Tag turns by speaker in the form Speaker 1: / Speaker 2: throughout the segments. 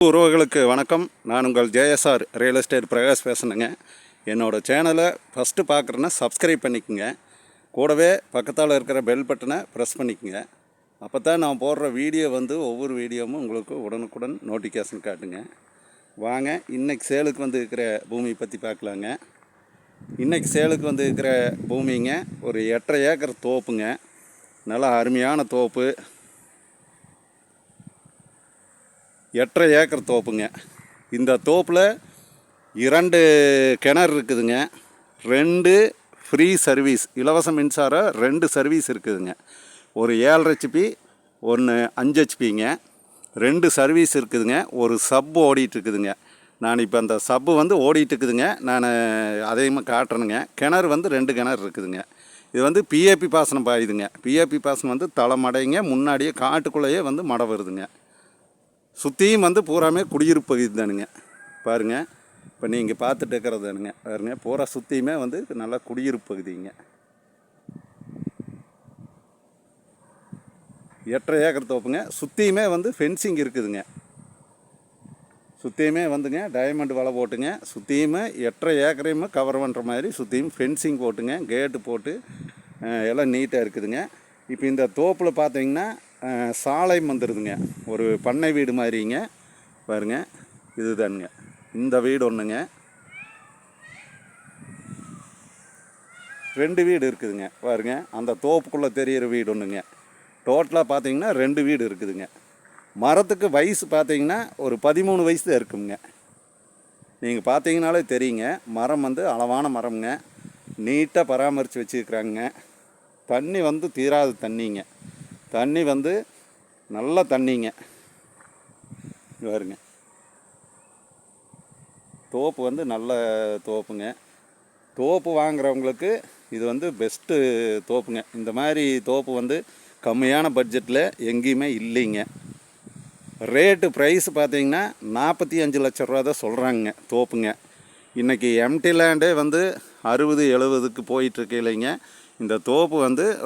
Speaker 1: உறவுகளுக்கு வணக்கம். நான் உங்கள் ஜேஎஸ்ஆர் ரியல் எஸ்டேட் பிரகாஷ் பேசுனேங்க. என்னோடய சேனலை ஃபஸ்ட்டு பார்க்குறேன்னா சப்ஸ்கிரைப் பண்ணிக்கோங்க. கூடவே பக்கத்தால் இருக்கிற பெல் பட்டனை ப்ரெஸ் பண்ணிக்கோங்க. அப்போ தான் நான் போடுற வீடியோ ஒவ்வொரு வீடியோவும் உங்களுக்கு உடனுக்குடன் நோட்டிஃபிகேஷன் காட்டுங்க. வாங்க, இன்றைக்கி சேலுக்கு இருக்கிற பூமி பற்றி பார்க்கலாங்க. இன்றைக்கி சேலுக்கு இருக்கிற பூமிங்க ஒரு 8.5 ஏக்கர் தோப்புங்க. நல்லா அருமையான தோப்பு. 8.5 ஏக்கர் தோப்புங்க. இந்த தோப்பில் 2 கிணறு இருக்குதுங்க. 2 ஃப்ரீ சர்வீஸ், இலவச மின்சாரம் 2 சர்வீஸ் இருக்குதுங்க. ஒரு 7.5 HP, ஒன்று 5 HPங்க. 2 சர்வீஸ் இருக்குதுங்க. ஒரு சப் ஓடிட்டுருக்குதுங்க. நான் இப்போ அந்த சப்பு ஓடிட்டுருக்குதுங்க. நான் அதையும் காட்டுறேனுங்க. கிணறு 2 கிணறு இருக்குதுங்க. இது பிஏபி பாசனம் பாயுதுங்க. பிஏபி பாசனம் தலைமடைங்க. முன்னாடியே காட்டுக்குள்ளேயே மடை வருதுங்க. சுற்றியும் பூராமே குடியிருப்பு பகுதி தானுங்க. பாருங்கள், இப்போ நீங்கள் பார்த்துட்டு இருக்கிறது தானுங்க. பாருங்கள், பூரா சுற்றியுமே நல்லா குடியிருப்பு பகுதிங்க. 8.5 ஏக்கர் தோப்புங்க. சுற்றியுமே ஃபென்சிங் இருக்குதுங்க. சுற்றியுமே டைமண்ட் வலை போட்டுங்க. சுற்றியுமே 8.5 ஏக்கரையுமே கவர் பண்ணுற மாதிரி சுற்றியும் ஃபென்சிங் போட்டுங்க. கேட்டு போட்டு எல்லாம் நீட்டாக இருக்குதுங்க. இப்போ இந்த தோப்பில் பார்த்தீங்கன்னா சாலை வந்துடுதுங்க. ஒரு பண்ணை வீடு மாதிரிங்க. பாருங்க, இதுதானுங்க இந்த வீடு ஒன்றுங்க. 2 வீடு இருக்குதுங்க. பாருங்க, அந்த தோப்புக்குள்ளே தெரிகிற வீடு ஒன்றுங்க. டோட்டலாக பார்த்தீங்கன்னா 2 வீடு இருக்குதுங்க. மரத்துக்கு வயசு பார்த்தீங்கன்னா ஒரு 13 வயசு தான் இருக்குங்க. நீங்கள் பார்த்தீங்கனாலே தெரியுங்க. மரம் அளவான மரம்ங்க. நீட்டாக பராமரித்து வச்சுருக்குறாங்க. தண்ணி தீராத தண்ணிங்க. தண்ணி நல்ல தண்ணிங்க. பாருங்க, தோப்பு நல்ல தோப்புங்க. தோப்பு வாங்குறவங்களுக்கு இது பெஸ்ட்டு தோப்புங்க. இந்த மாதிரி தோப்பு கம்மியான பட்ஜெட்டில் எங்கேயுமே இல்லைங்க. ரேட்டு ப்ரைஸ் பார்த்தீங்கன்னா 45 லட்ச ரூபா தான் சொல்கிறாங்க தோப்புங்க. இன்றைக்கி எம்டி லேண்டே 60-70க்கு போயிட்டுருக்கு இல்லைங்க. இந்த தோப்பு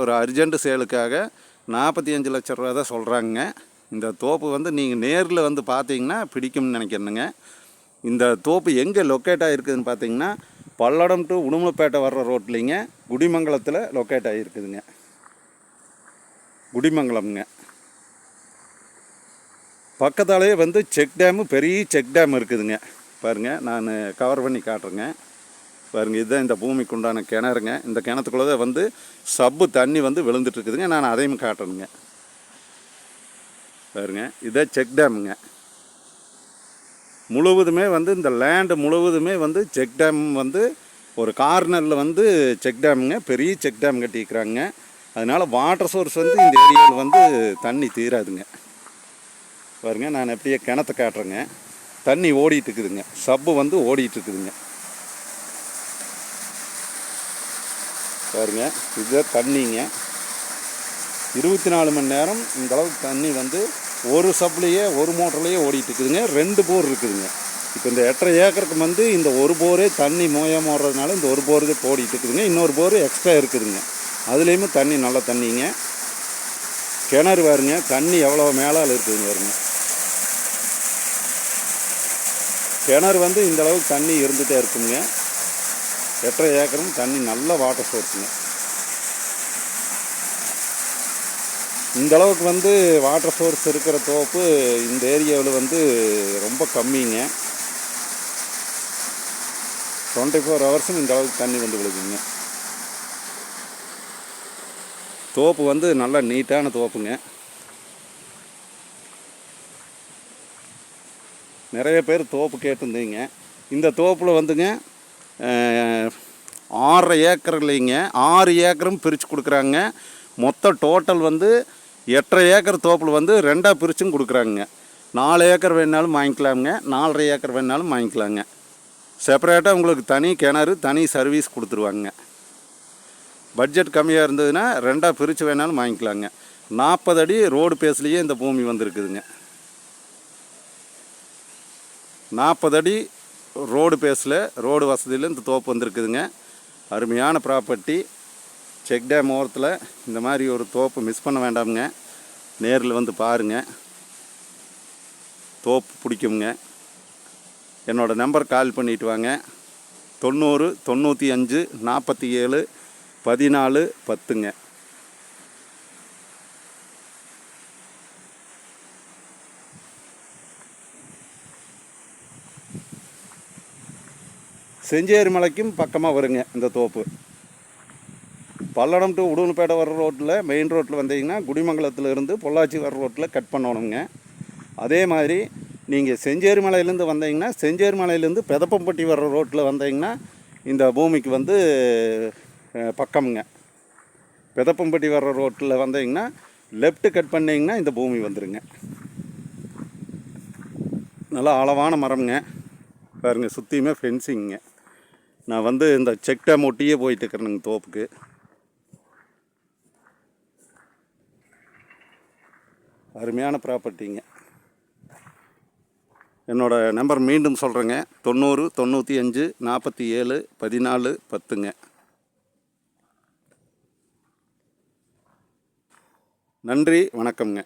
Speaker 1: ஒரு அர்ஜென்ட் சேலுக்காக 45 லட்ச ரூபா தான் சொல்கிறாங்க. இந்த தோப்பு நீங்கள் நேரில் பார்த்தீங்கன்னா பிடிக்கும்னு நினைக்கிறேனுங்க. இந்த தோப்பு எங்கே லொக்கேட் ஆகிருக்குதுன்னு பார்த்தீங்கன்னா பல்லடம் டு உடுமலைப்பேட்டை வர்ற ரோட்லிங்க, குடிமங்கலத்தில் லொக்கேட் ஆகிருக்குதுங்க. குடிமங்கலம்ங்க. பக்கத்தாலேயே செக் டேமு, பெரிய செக் டேம் இருக்குதுங்க. பாருங்கள், நான் கவர் பண்ணி காட்டுறேங்க. பாருங்கள், இதுதான் இந்த பூமிக்கு உண்டான கிணறுங்க. இந்த கிணத்துக்குள்ளே தான் சப்பு தண்ணி விழுந்துட்டுருக்குதுங்க. நான் அதையும் காட்டுறேனுங்க. பாருங்க, இதுதான் செக் டேமுங்க. முழுவதுமே இந்த லேண்டு முழுவதுமே செக் டேம் ஒரு கார்னரில் செக் டேமுங்க. பெரிய செக் டேம் கட்டிக்கிறாங்க. அதனால் வாட்டர் சோர்ஸ் இந்த ஏரியாவில் தண்ணி தீராதுங்க. பாருங்கள், நான் எப்படியே கிணத்தை காட்டுறேங்க. தண்ணி ஓடிட்டுருக்குதுங்க. சப்பு ஓடிட்டுருக்குதுங்க. பாருங்க, இதுதான் தண்ணிங்க. 24 மணி நேரம் இந்த அளவுக்கு தண்ணி ஒரு சப்லேயே ஒரு மோட்டர்லேயே ஓடிட்டு இருக்குதுங்க. 2 போர் இருக்குதுங்க. இப்போ இந்த 8.5 ஏக்கருக்கு இந்த ஒரு போரே தண்ணி மோயாமல் ஓடுறதுனால இந்த ஒரு போர் தான் ஓடிட்டு இருக்குதுங்க. இன்னொரு போர் எக்ஸ்ட்ரா இருக்குதுங்க. அதுலேயுமே தண்ணி நல்ல தண்ணிங்க. கிணறு பாருங்க, தண்ணி எவ்வளோ மேலால் இருக்குதுங்க. பாருங்க, கிணறு இந்த அளவுக்கு தண்ணி இருந்துகிட்டே இருக்குங்க. 8.5 ஏக்கரும் தண்ணி நல்ல வாட்டர் சோர்ஸுங்க. இந்த அளவுக்கு வாட்டர் சோர்ஸ் இருக்கிற தோப்பு இந்த ஏரியாவில் ரொம்ப கம்மிங்க. 24 ஹவர்ஸும் இந்த அளவுக்கு தண்ணி விழுகுங்க. தோப்பு நல்ல நீட்டான தோப்புங்க. நிறைய பேர் தோப்பு கேட்டிருந்தீங்க. இந்த தோப்பில் 6.5 ஏக்கர் இல்லைங்க, 6 ஏக்கரும் பிரித்து கொடுக்குறாங்க. மொத்தம் டோட்டல் 8.5 ஏக்கர் தோப்பில் 2ஆக பிரிச்சும் கொடுக்குறாங்க. 4 ஏக்கர் வேணாலும் வாங்கிக்கலாங்க, 4.5 ஏக்கர் வேணாலும் வாங்கிக்கலாங்க. செப்பரேட்டாக உங்களுக்கு தனி கிணறு, தனி சர்வீஸ் கொடுத்துருவாங்க. பட்ஜெட் கம்மியாக இருந்ததுன்னா 2ஆக பிரித்து வேணாலும் வாங்கிக்கலாங்க. 40 அடி ரோடு பேஸ்லேயே இந்த பூமி இருக்குதுங்க. 40 அடி ரோடு பேஸில், ரோடு வசதியில் இந்த தோப்பு இருக்குதுங்க. அருமையான ப்ராப்பர்ட்டி. செக் டேம் ஓரத்தில் இந்த மாதிரி ஒரு தோப்பு மிஸ் பண்ண வேண்டாமுங்க. நேரில் பாருங்கள். தோப்பு பிடிக்குங்க. என்னோடய நம்பர் கால் பண்ணிவிட்டு வாங்க. 90 95 47 14 10ங்க. செஞ்சேரி மலைக்கும் பக்கமாக வருங்க இந்த தோப்பு. பல்லடம் டு உடுமலைப்பேட்டை வர்ற ரோட்டில், மெயின் ரோட்டில் வந்தீங்கன்னா குடிமங்கலத்துலேருந்து பொள்ளாச்சி வர்ற ரோட்டில் கட் பண்ணணுங்க. அதே மாதிரி நீங்கள் செஞ்சேரி மலையிலேருந்து வந்தீங்கன்னா, செஞ்சேரி மலையிலேருந்து பெதப்பம்பட்டி வர்ற ரோட்டில் வந்தீங்கன்னா இந்த பூமிக்கு வந்து பக்கமுங்க. பெதப்பம்பட்டி வர்ற ரோட்டில் வந்தீங்கன்னா லெஃப்ட்டு கட் பண்ணிங்கன்னா இந்த பூமி வந்துடுங்க. நல்லா அளவான மரம்ங்க. பாருங்கள், சுற்றியுமே ஃபென்சிங்க. நான் வந்து இந்த செக் டேம் ஒட்டியே போயிட்டு இருக்கிறேனுங்க தோப்புக்கு. அருமையான ப்ராப்பர்ட்டிங்க. என்னோடய நம்பர் மீண்டும் சொல்கிறேங்க. 90 95 47 14 10ங்க. நன்றி, வணக்கம்ங்க.